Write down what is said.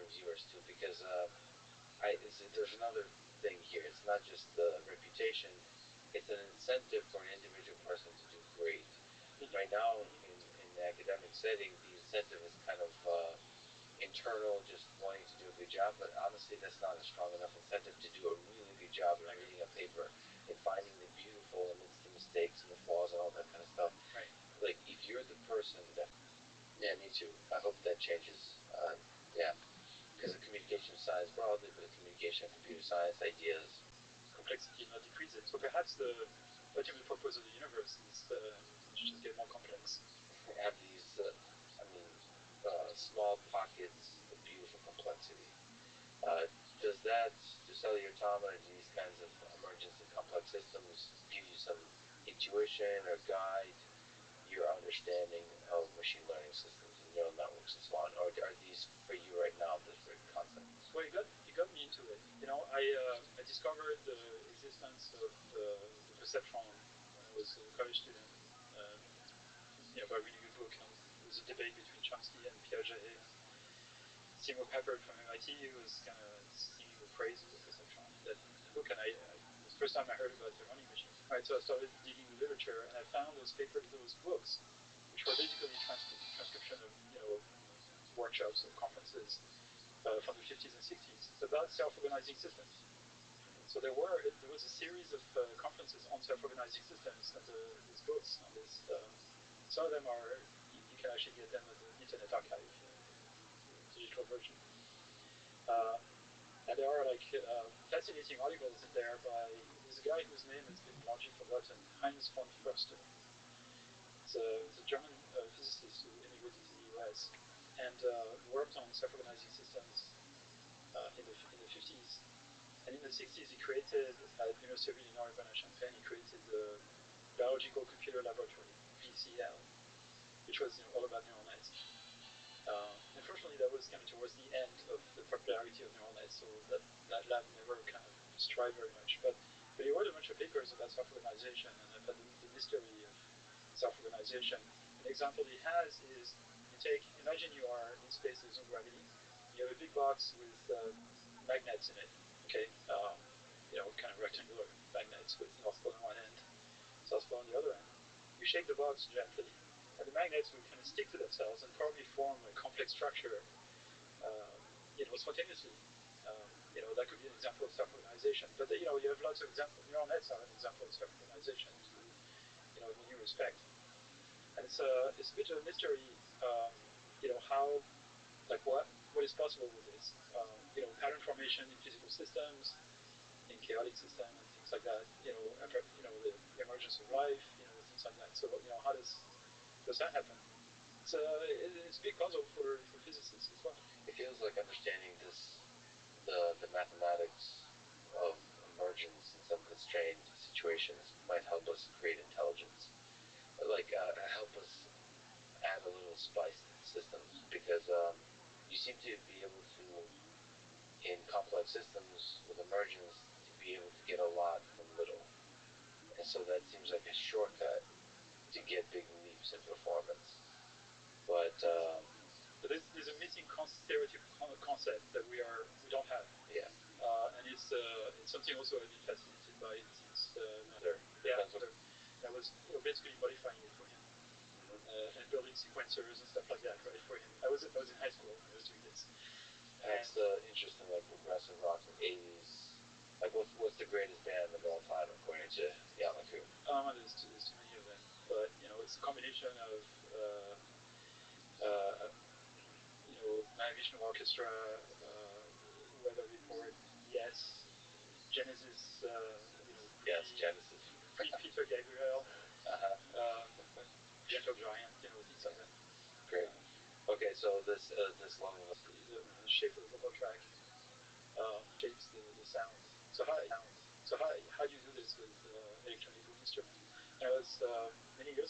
of yours too, because there's another thing here. It's not just the reputation; it's an incentive for an individual person to do great. Right now, in the academic setting, the incentive is kind of internal, just wanting to do a good job. But honestly, that's not a strong enough incentive to do a really good job in reading a paper and finding the beautiful amidst the mistakes and the flaws and all that kind of stuff. Right. Like, if you're the person that, yeah, me too. I hope that changes. Yeah, because the communication science broadly, but the communication of computer science ideas, complexity not decreases. So perhaps the ultimate purpose of the universe is to just get more complex. have these, small pockets of beautiful complexity. Does that, to cellular automata, these kinds of emergence in complex systems, give you some intuition or guide your understanding of machine learning systems and neural networks and so on? Or are these, for you right now, different concepts? Well, you got me into it. I discovered the existence of the perceptron when I was a college student. By reading a book. There was a debate between Chomsky and Piaget. Seymour Papert from MIT was kind of singing the praise of the perceptron in that book, and it was the first time I heard about the learning machine. Right, so I started digging the literature, and I found those papers, those books, which were basically transcription of workshops or conferences from the 50s and 60s about self-organizing systems. So there was a series of conferences on self-organizing systems, and these books on this. Some of them are, you can actually get them at the Internet Archive, digital version. And there are fascinating articles in there there's a guy whose name has been largely forgotten, Heinz von Förster. It's a German physicist who immigrated to the US and worked on self-organizing systems in the 50s. And in the 60s, he created, at the University of Illinois Urbana-Champaign, he created the Biological Computer Laboratory, BCL, which was all about neural nets. Unfortunately, that was kind of towards the end of the popularity of neural nets, so that lab never kind of strived very much. But he wrote a bunch of papers about self-organization and about the mystery of self-organization. An example he has is, imagine you are in space, there's no gravity. You have a big box with magnets in it, okay? Kind of rectangular magnets with North Pole on one end, South Pole on the other end. You shake the box gently, and the magnets will kind of stick to themselves and probably form a complex structure, spontaneously. That could be an example of self-organization. But you have lots of examples. Neural nets are an example of self-organization, in a new respect. And it's a bit of a mystery, how, what is possible with this. Pattern formation in physical systems, in chaotic systems, and things like that. The emergence of life, things like that. So, how does that happen? It's a big puzzle for physicists as well. It feels like understanding the mathematics of emergence in some constrained situations might help us create intelligence. Help us add a little spice to the systems, because you seem to be able to, in complex systems with emergence, to be able to get a lot from little. And so that seems like a shortcut to get big leaps in performance. But there's a missing stereotypical concept that we don't have. Yeah. And it's something also I've been fascinated by since I was basically modifying it for him, and building sequencers and stuff like that, right, for him. I was in high school when I was doing this. That's the interesting, progressive rock from the 80s. What's the greatest band of all time according to Yamaku? There's too many of them, but it's a combination of Mahavishnu Orchestra, Weather Report, Yes, Genesis, Yes, Genesis. Peter Gabriel, Uh-huh. Gentle Giant, things like that. Great. Okay, so this long the shape of the vocal track shapes the sound. So how do you do this with electronic instruments? It was many years